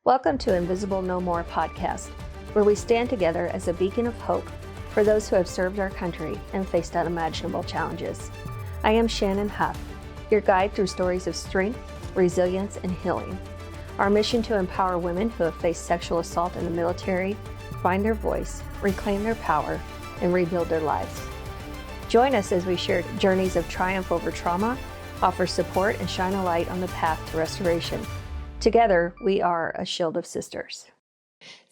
Welcome to Invisible No More podcast, where we stand together as a beacon of hope for those who have served our country and faced unimaginable challenges. I am Shannon Huff, your guide through stories of strength, resilience, and healing. Our mission to empower women who have faced sexual assault in the military, find their voice, reclaim their power, and rebuild their lives. Join us as we share journeys of triumph over trauma, offer support, and shine a light on the path to restoration. Together, we are a Shield of Sisters.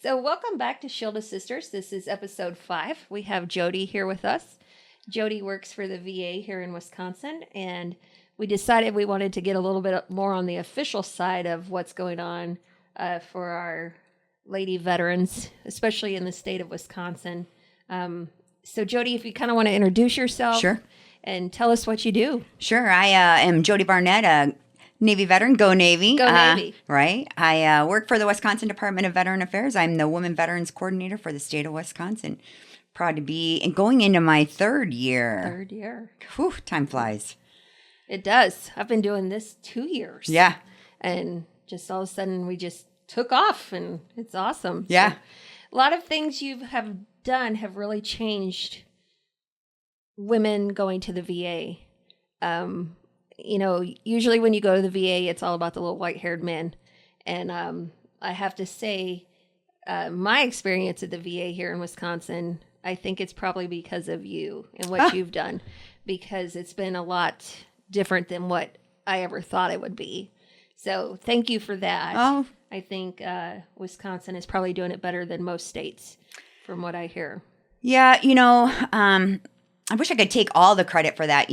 So welcome back to Shield of Sisters. This is episode 5. We have Jodi here with us. Jodi works for the VA here in Wisconsin, and we decided we wanted to get a little bit more on the official side of what's going on for our lady veterans, especially in the state of Wisconsin. So Jodi, if you kind of want to introduce yourself. Sure. And tell us what you do. Sure. I am Jodi Barnett, a Navy veteran. Go Navy. Go Navy. Right. I work for the Wisconsin Department of Veteran Affairs. I'm the Women Veterans Coordinator for the state of Wisconsin. Proud to be going into my third year. Whew, time flies. It does. I've been doing this 2 years. Yeah. And just all of a sudden we just took off, and it's awesome. Yeah. So, a lot of things you have done have really changed women going to the VA. Usually when you go to the VA, it's all about the little white-haired men. And I have to say, my experience at the VA here in Wisconsin, I think it's probably because of you and what you've done, because it's been a lot different than what I ever thought it would be. So thank you for that. Oh. I think Wisconsin is probably doing it better than most states, from what I hear. Yeah, I wish I could take all the credit for that.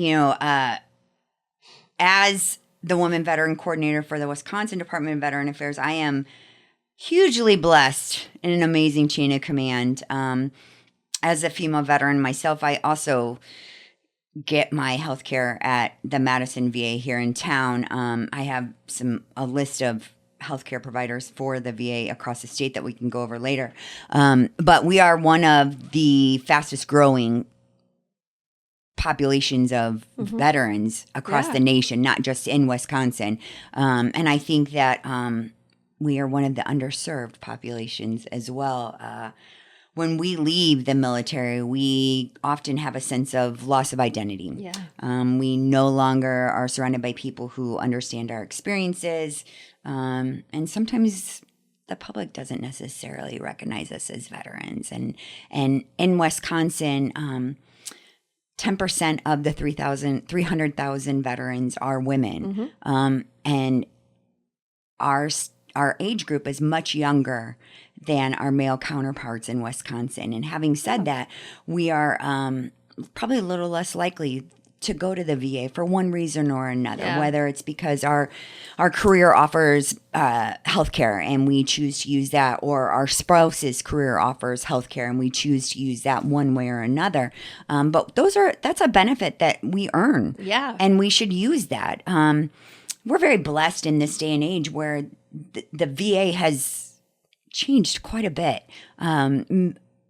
As the Women Veteran Coordinator for the Wisconsin Department of Veteran Affairs, I am hugely blessed in an amazing chain of command. As a female veteran myself, I also get my health care at the Madison VA here in town. I have a list of healthcare providers for the VA across the state that we can go over later. But we are one of the fastest growing populations of veterans across the nation, not just in Wisconsin. And I think that we are one of the underserved populations as well. When we leave the military, we often have a sense of loss of identity. Yeah. We no longer are surrounded by people who understand our experiences. And sometimes the public doesn't necessarily recognize us as veterans. And in Wisconsin, 10% of the 300,000 veterans are women. And our age group is much younger than our male counterparts in Wisconsin. And having said that, we are probably a little less likely to go to the VA for one reason or another, whether it's because our career offers healthcare and we choose to use that, or our spouse's career offers healthcare and we choose to use that one way or another. But that's a benefit that we earn. Yeah. And we should use that. We're very blessed in this day and age where the VA has changed quite a bit.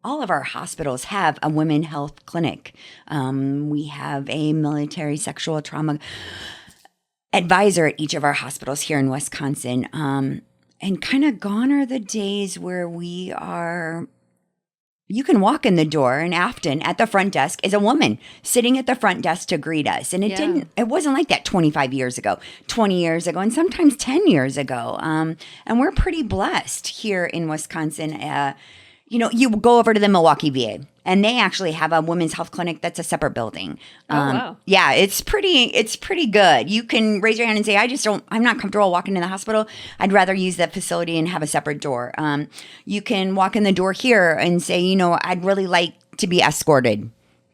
All of our hospitals have a women health clinic. We have a military sexual trauma advisor at each of our hospitals here in Wisconsin. And kind of gone are the days where you can walk in the door in Afton at the front desk is a woman sitting at the front desk to greet us. And it wasn't like that 25 years ago, 20 years ago, and sometimes 10 years ago. And we're pretty blessed here in Wisconsin. You go over to the Milwaukee VA, and they actually have a women's health clinic that's a separate building. Wow. Yeah, it's pretty good. You can raise your hand and say, I'm not comfortable walking in the hospital. I'd rather use that facility and have a separate door. You can walk in the door here and say, I'd really like to be escorted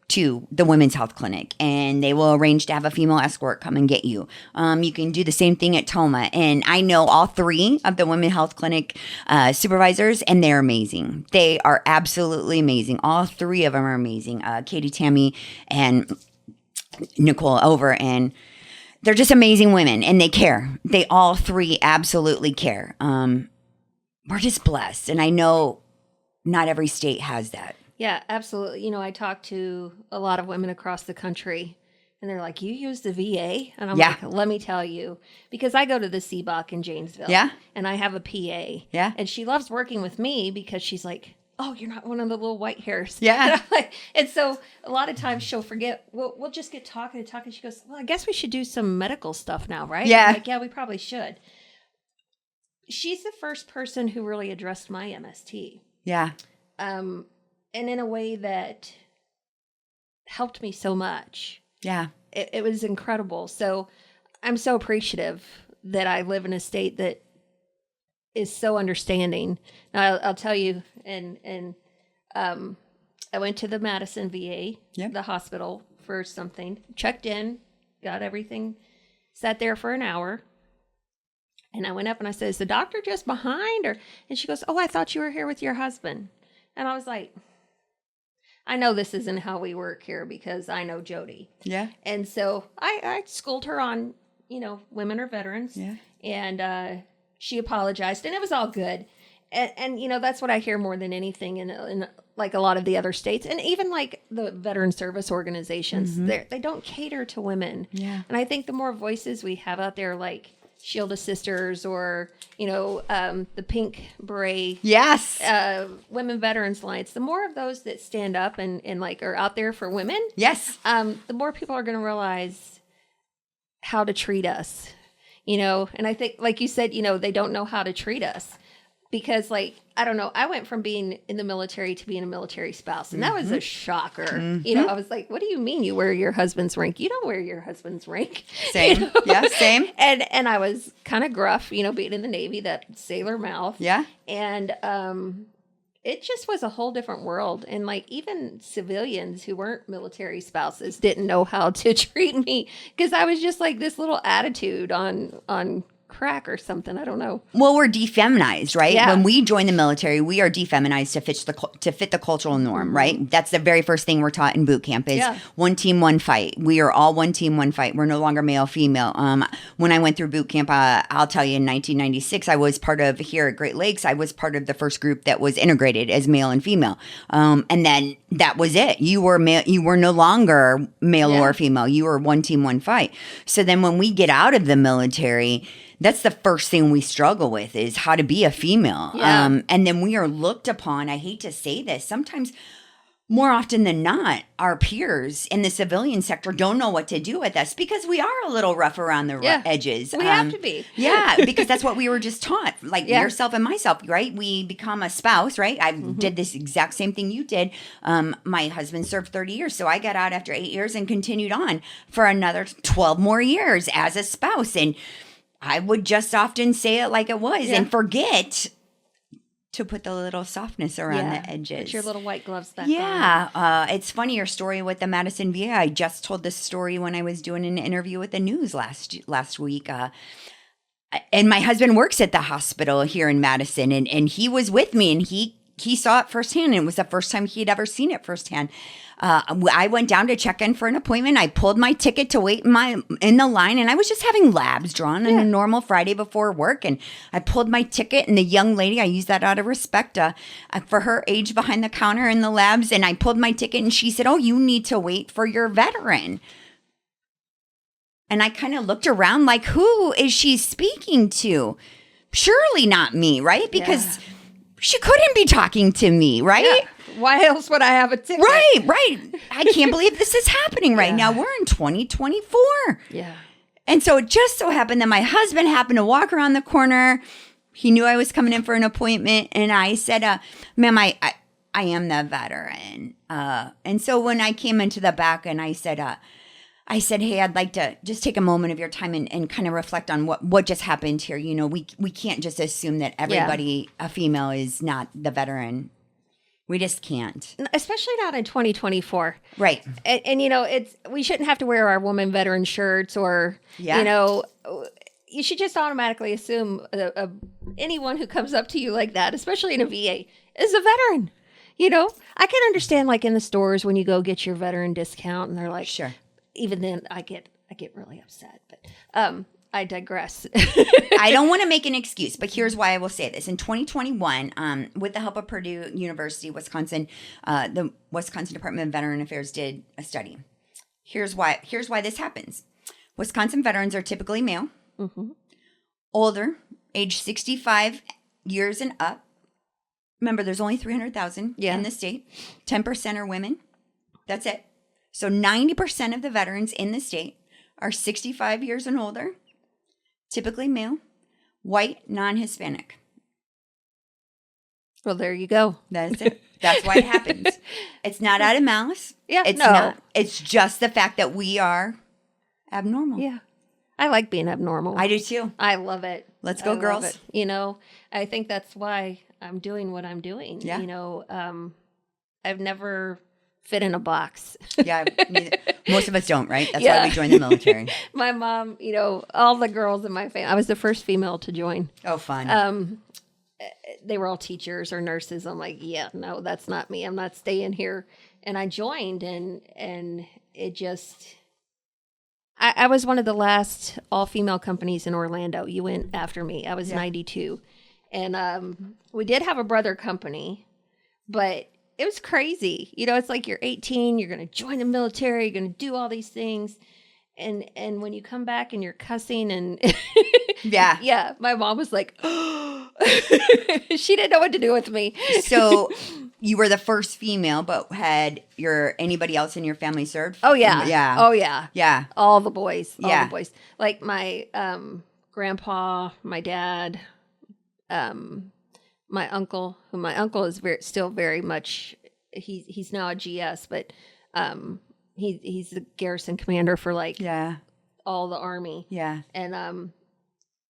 to the women's health clinic, and they will arrange to have a female escort come and get you. You can do the same thing at Toma. And I know all 3 of the women health clinic supervisors, and they're amazing. They are absolutely amazing. All 3 of them are amazing. Katie, Tammy, and Nicole over, and they're just amazing women, and they care. They all 3 absolutely care. We're just blessed. And I know not every state has that. Yeah, absolutely. I talk to a lot of women across the country, And they're like, you use the VA? And I'm Yeah. like, let me tell you. Because I go to the CBOC in Janesville. Yeah. And I have a PA. Yeah. And she loves working with me because she's like, oh, you're not one of the little white hairs. Yeah. And so a lot of times she'll forget. We'll just get talking and talking. She goes, well, I guess we should do some medical stuff now, right? Yeah. I'm like, yeah, we probably should. She's the first person who really addressed my MST. Yeah. And in a way that helped me so much. Yeah. It was incredible. So I'm so appreciative that I live in a state that is so understanding. Now, I'll tell you, and I went to the Madison VA, the hospital, for something, checked in, got everything, sat there for an hour. And I went up and I said, is the doctor just behind? And she goes, oh, I thought you were here with your husband. And I was like, I know this isn't how we work here because I know Jodi. Yeah. And so I schooled her on, women are veterans. Yeah. And she apologized and it was all good. And that's what I hear more than anything in like a lot of the other states. And even like the veteran service organizations, they don't cater to women. Yeah. And I think the more voices we have out there, like Shield of Sisters or, the Pink Beret. Yes. Women Veterans Alliance, the more of those that stand up and like are out there for women. Yes. The more people are going to realize how to treat us, and I think, like you said, they don't know how to treat us because I don't know, I went from being in the military to being a military spouse. And that was a shocker. I was like, what do you mean you wear your husband's rank? You don't wear your husband's rank. Same. Yeah. Same. And I was kind of gruff, being in the Navy, that sailor mouth. Yeah. And, it just was a whole different world. And like even civilians who weren't military spouses didn't know how to treat me because I was just like this little attitude on crack or something. I don't know. Well, we're defeminized, right? Yeah. When we join the military, we are defeminized to fit the cultural norm, right? That's the very first thing we're taught in boot camp is one team, one fight. We are all one team, one fight. We're no longer male, female. When I went through boot camp, I'll tell you in 1996, I was part of here at Great Lakes. I was part of the first group that was integrated as male and female. And then that was it. You were male. You were no longer male or female. You were one team, one fight. So then when we get out of the military, that's the first thing we struggle with is how to be a female. Yeah. And then we are looked upon, I hate to say this, sometimes more often than not, our peers in the civilian sector don't know what to do with us because we are a little rough around the edges. We have to be. Yeah, because that's what we were just taught. Like yourself and myself, right? We become a spouse, right? I did this exact same thing you did. My husband served 30 years, so I got out after 8 years and continued on for another 12 more years as a spouse. And I would just often say it like it was and forget to put the little softness around the edges. Put your little white gloves back on. It's funny, your story with the Madison VA. I just told this story when I was doing an interview with the news last week. And my husband works at the hospital here in Madison, and he was with me, and he saw it firsthand, and it was the first time he'd ever seen it firsthand. I went down to check in for an appointment. I pulled my ticket to wait in the line, and I was just having labs drawn on a normal Friday before work. And I pulled my ticket, and the young lady, I use that out of respect for her age behind the counter in the labs, and I pulled my ticket, and she said, "Oh, you need to wait for your veteran." And I kind of looked around like, who is she speaking to? Surely not me, right? Because she couldn't be talking to me, right? Yeah. Why else would I have a ticket? Right. I can't believe this is happening right now. We're in 2024. Yeah. And so it just so happened that my husband happened to walk around the corner. He knew I was coming in for an appointment. And I said, ma'am, I am the veteran. And so when I came into the back and I said, hey, I'd like to just take a moment of your time and kind of reflect on what just happened here. You know, we can't just assume that everybody, a female, is not the veteran. We just can't. Especially not in 2024. Right. And we shouldn't have to wear our woman veteran shirts or, you should just automatically assume anyone who comes up to you like that, especially in a VA, is a veteran. I can understand like in the stores when you go get your veteran discount and they're like, sure. Even then I get really upset, but I digress. I don't want to make an excuse, but here's why I will say this. In 2021, with the help of Purdue University, Wisconsin, the Wisconsin Department of Veteran Affairs did a study. Here's why this happens. Wisconsin veterans are typically male, older, age 65 years and up. Remember, there's only 300,000 in the state. 10% are women. That's it. So 90% of the veterans in the state are 65 years and older, typically male, white, non-Hispanic. Well, there you go. That's it. That's why it happens. It's not out of malice. Yeah, it's no. not. It's just the fact that we are abnormal. Yeah. I like being abnormal. I do too. I love it. Let's go, girls. It. You know, I think that's why I'm doing what I'm doing. Yeah. You know, I've never fit in a box. Yeah. Most of us don't, right? That's why we joined the military. My mom, you know, all the girls in my family, I was the first female to join. Oh, fun. They were all teachers or nurses. I'm like, yeah, no, that's not me. I'm not staying here. And I joined, and it just, I was one of the last all-female companies in Orlando. You went after me. I was 92. And we did have a brother company, but it was crazy. You know, it's like you're 18, you're going to join the military, you're going to do all these things. And when you come back and you're cussing and yeah, my mom was like, she didn't know what to do with me. So you were the first female, but had anybody else in your family served? Oh yeah. Yeah. Oh yeah. Yeah. All the boys. All Yeah. the boys. Like my grandpa, my dad, my uncle, who my uncle is still very much, he's now a GS, but he's the garrison commander for all the Army. Yeah. And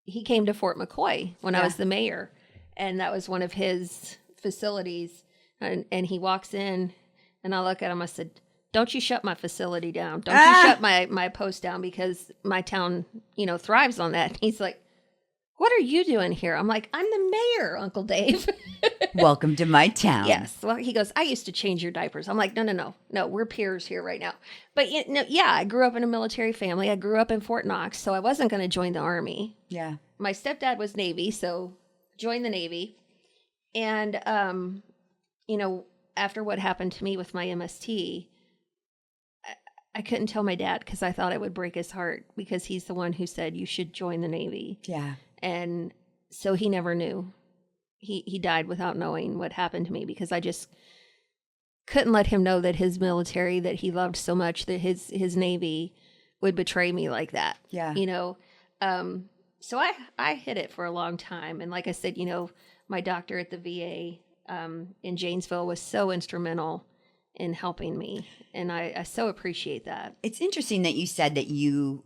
he came to Fort McCoy when I was the mayor, and that was one of his facilities. And he walks in, and I look at him. I said, "Don't you shut my facility down? Don't you shut my post down, because my town, you know, thrives on that." And he's like, "What are you doing here?" I'm like, "I'm the mayor, Uncle Dave." Welcome to my town. Yes. Well, he goes, "I used to change your diapers." I'm like, No, we're peers here right now. But I grew up in a military family. I grew up in Fort Knox, so I wasn't going to join the Army. Yeah. My stepdad was Navy, so joined the Navy. And, you know, after what happened to me with my MST, I couldn't tell my dad because I thought it would break his heart, because he's the one who said you should join the Navy. Yeah. And so he never knew. He died without knowing what happened to me, because I just couldn't let him know that his military that he loved so much, that his Navy would betray me like that. Yeah. You know, so I hid it for a long time. And like I said, you know, my doctor at the VA in Janesville was so instrumental in helping me. And I so appreciate that. It's interesting that you said that you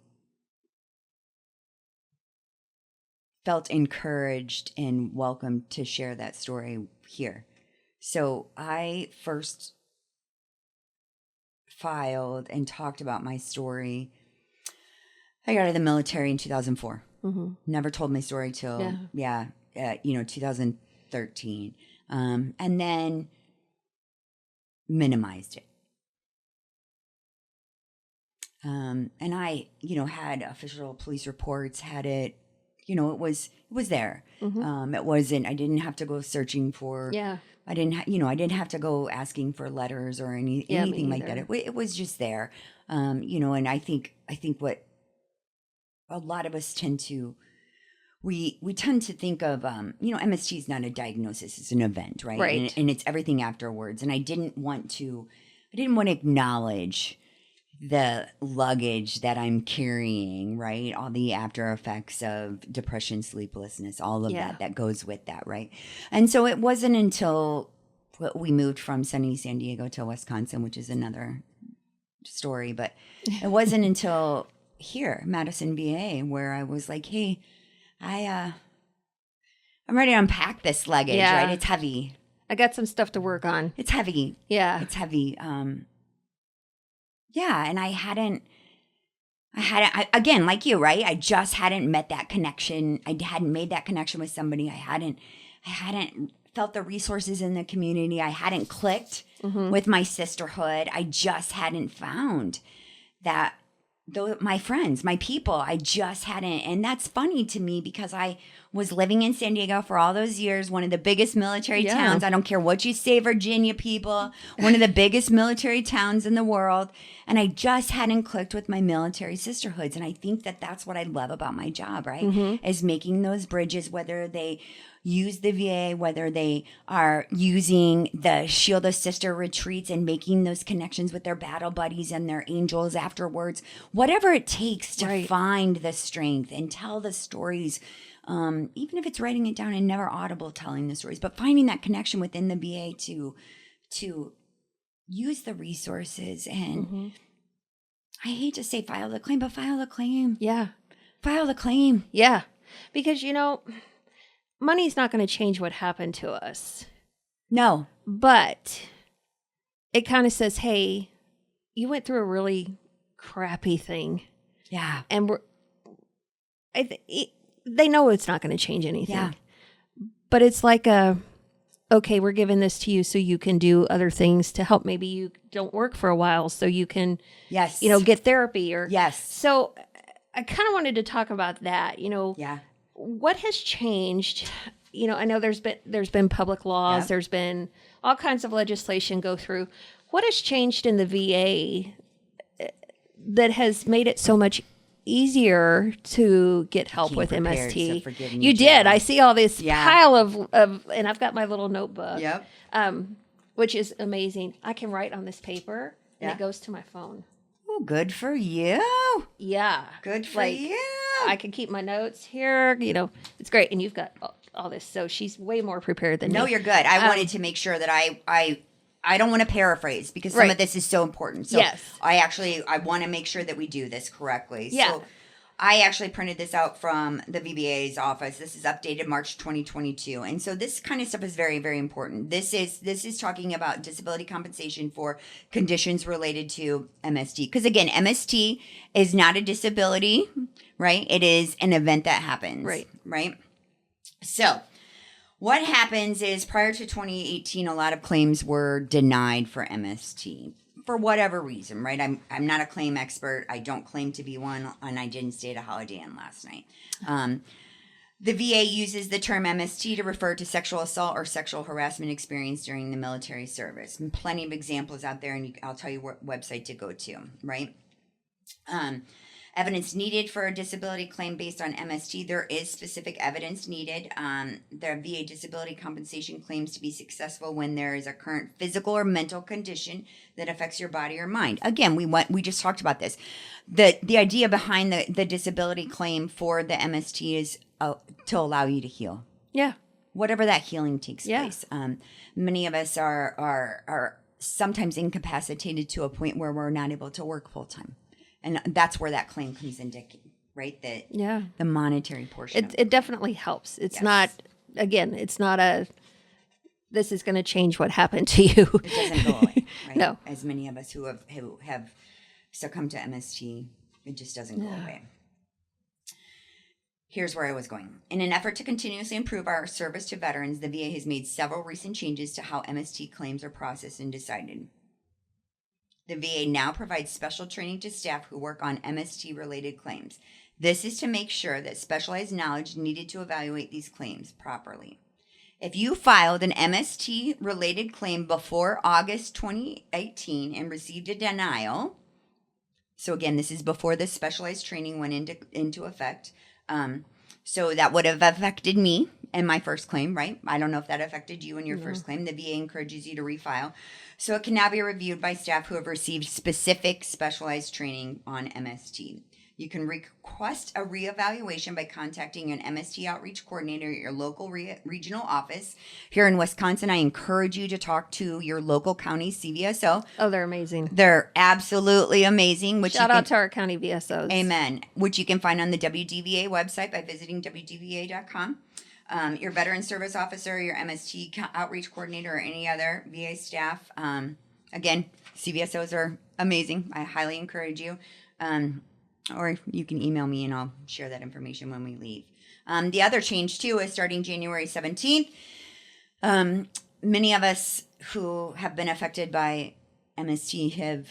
felt encouraged and welcome to share that story here. So I first filed and talked about my story. I got out of the military in 2004. Mm-hmm. Never told my story till 2013, and then minimized it. And I, had official police reports, had it. It was there. Mm-hmm. It wasn't, I didn't have to go searching for, I didn't have to go asking for letters or anything like that. It was just there. And I think what a lot of us tend to, we tend to think of, MST is not a diagnosis, it's an event, right? Right. And it's everything afterwards. And I didn't want to acknowledge the luggage that I'm carrying, right? All the after effects of depression, sleeplessness, all of that goes with that, right? And so it wasn't until we moved from sunny San Diego to Wisconsin, which is another story, but it wasn't until here, Madison, VA, where I was like, hey, I'm ready to unpack this luggage, right? It's heavy. I got some stuff to work on. It's heavy. Yeah. It's heavy. And I hadn't, again, like you, right? I just hadn't met that connection. I hadn't made that connection with somebody. I hadn't felt the resources in the community. I hadn't clicked with my sisterhood. I just hadn't found my friends, my people. I just hadn't. And that's funny to me, because I was living in San Diego for all those years, one of the biggest military Yeah. towns. I don't care what you say, Virginia people, one of the biggest military towns in the world. And I just hadn't clicked with my military sisterhoods. And I think that that's what I love about my job, right? Is making those bridges, whether they use the VA, whether they are using the Shield of Sister retreats and making those connections with their battle buddies and their angels afterwards, whatever it takes to find the strength and tell the stories, even if it's writing it down and never audible telling the stories, but finding that connection within the VA to use the resources. And I hate to say file the claim, but file the claim. Yeah. File the claim. Yeah. Because, money's not going to change what happened to us. No. But it kind of says, hey, you went through a really crappy thing. Yeah. And they know it's not going to change anything. Yeah. But it's like okay, we're giving this to you so you can do other things to help. Maybe you don't work for a while so you can, Yes. get therapy or. Yes. So I kind of wanted to talk about that, Yeah. What has changed? I know there's been public laws, Yep. there's been all kinds of legislation go through. What has changed in the VA that has made it so much easier to get help Came with prepared, so MST? forgive me, You did. Jen. I see all this Yeah. pile of, and I've got my little notebook. Yep. Which is amazing. I can write on this paper and Yeah. it goes to my phone. Oh, good for you. Yeah. Good for you. I can keep my notes here. It's great. And you've got all this. So she's way more prepared than No, me. you're good. I wanted to make sure that I don't want to paraphrase because some Right. of this is so important. So Yes. I want to make sure that we do this correctly. Yeah. So I actually printed this out from the VBA's office. This is updated March 2022. And so this kind of stuff is very, very important. This is talking about disability compensation for conditions related to MST. Because again, MST is not a disability, right? It is an event that happens. Right? So what happens is prior to 2018, a lot of claims were denied for MST. For whatever reason, right? I'm not a claim expert. I don't claim to be one, and I didn't stay at a Holiday Inn last night. The VA uses the term MST to refer to sexual assault or sexual harassment experienced during the military service. And plenty of examples out there, and I'll tell you what website to go to, right? Evidence needed for a disability claim based on MST. There is specific evidence needed. The VA disability compensation claims to be successful when there is a current physical or mental condition that affects your body or mind. Again, we just talked about this. The idea behind the disability claim for the MST is to allow you to heal. Yeah. Whatever that healing takes Yeah. place. Many of us are sometimes incapacitated to a point where we're not able to work full time. And that's where that claim comes into, right? The monetary portion. It definitely helps. It's not, again, it's not this is going to change what happened to you. It doesn't go away, right? No. As many of us who have succumbed to MST, it just doesn't go away. Here's where I was going. In an effort to continuously improve our service to veterans, the VA has made several recent changes to how MST claims are processed and decided. The VA now provides special training to staff who work on MST-related claims. This is to make sure that specialized knowledge needed to evaluate these claims properly. If you filed an MST-related claim before August 2018 and received a denial, so again, this is before the specialized training went into effect, so that would have affected me and my first claim, right? I don't know if that affected you in your first claim. The VA encourages you to refile. So it can now be reviewed by staff who have received specific specialized training on MST. You can request a reevaluation by contacting an MST outreach coordinator at your local regional office. Here in Wisconsin, I encourage you to talk to your local county CVSO. Oh, they're amazing. They're absolutely amazing. Shout out to our county VSOs. Amen. Which you can find on the WDVA website by visiting WDVA.com. Your veteran service officer, your MST outreach coordinator, or any other VA staff. Again, CVSOs are amazing. I highly encourage you. Or you can email me and I'll share that information when we leave. The other change, too, is starting January 17th. Many of us who have been affected by MST have,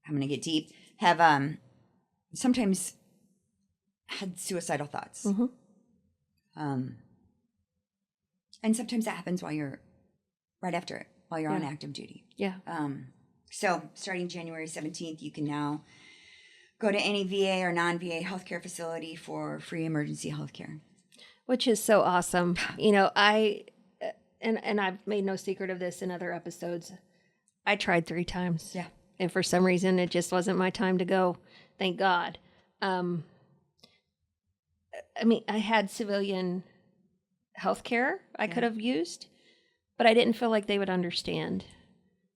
I'm going to get deep, have sometimes had suicidal thoughts. And sometimes that happens while you're right after it, while you're on active duty. Yeah. So starting January 17th, you can now go to any VA or non-VA healthcare facility for free emergency healthcare. Which is so awesome. And I've made no secret of this in other episodes. I tried 3 times. Yeah. And for some reason, it just wasn't my time to go. Thank God. I had civilian health care I could have used, but I didn't feel like they would understand.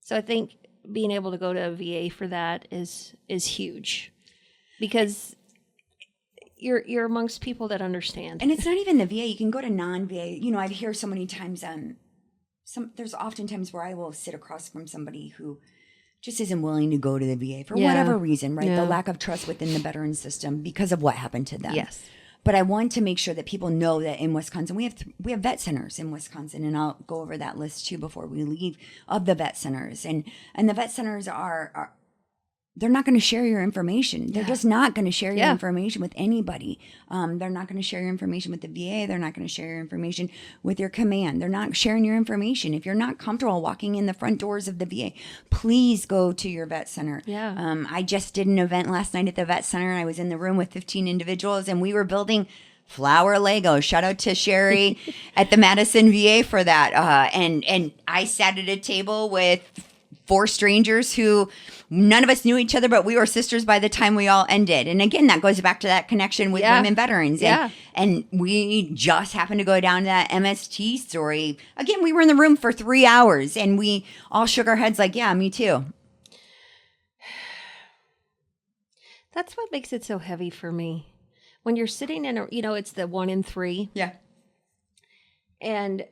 So I think being able to go to a VA for that is huge, because you're amongst people that understand. And it's not even the VA. You can go to non-VA. I'd hear so many times, there's often times where I will sit across from somebody who just isn't willing to go to the VA for whatever reason, right? Yeah. The lack of trust within the veteran system because of what happened to them. Yes. But I want to make sure that people know that in Wisconsin, we have vet centers in Wisconsin, and I'll go over that list too before we leave, of the vet centers. And the vet centers are they're not going to share your information. They're just not going to share your information with anybody. They're not going to share your information with the VA. They're not going to share your information with your command. They're not sharing your information. If you're not comfortable walking in the front doors of the VA, please go to your vet center. Yeah. I just did an event last night at the vet center, and I was in the room with 15 individuals, and we were building flower Lego. Shout out to Sherry at the Madison VA for that. And I sat at a table with 4 strangers who none of us knew each other, but we were sisters by the time we all ended. And again, that goes back to that connection with women veterans. And we just happened to go down to that MST story. Again, we were in the room for 3 hours, and we all shook our heads like, yeah, me too. That's what makes it so heavy for me. When you're sitting in it's the 1 in 3. Yeah. And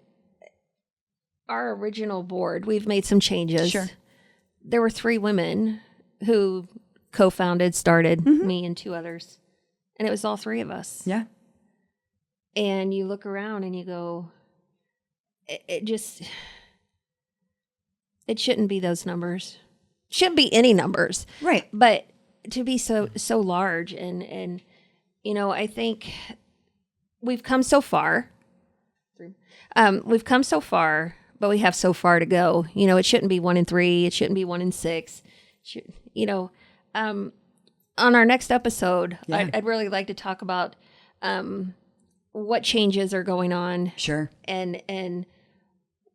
our original board, we've made some changes. Sure. There were 3 women who co-founded, started, me and 2 others. And it was all 3 of us. Yeah. And you look around and you go, it shouldn't be those numbers. Shouldn't be any numbers. Right. But to be so large and I think we've come so far. We've come so far, but we have so far to go. It shouldn't be 1 in 3. It shouldn't be 1 in 6. On our next episode, I'd really like to talk about what changes are going on. Sure. And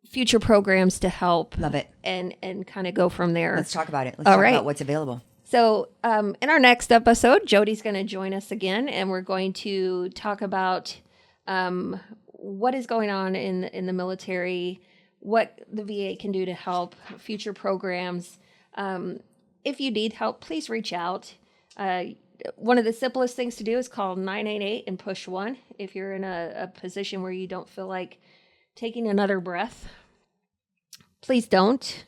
future programs to help. Love it. And kind of go from there. Let's talk about it. Let's talk about what's available. So in our next episode, Jodi's going to join us again, and we're going to talk about what is going on in the military, what the VA can do to help, future programs. If you need help, please reach out. One of the simplest things to do is call 988 and push 1 if you're in a position where you don't feel like taking another breath. Please don't.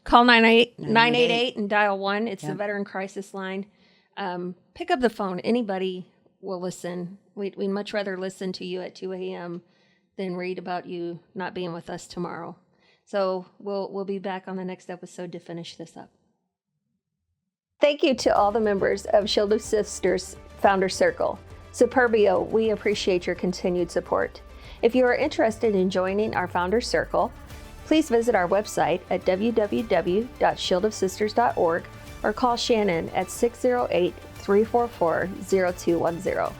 Call 988 and dial 1. It's the Veteran Crisis Line. Pick up the phone. Anybody will listen. We'd much rather listen to you at 2 a.m. than read about you not being with us tomorrow. So we'll be back on the next episode to finish this up. Thank you to all the members of Shield of Sisters Founder Circle. Superbio, we appreciate your continued support. If you are interested in joining our Founder Circle, please visit our website at www.shieldofsisters.org or call Shannon at 608-344-0210.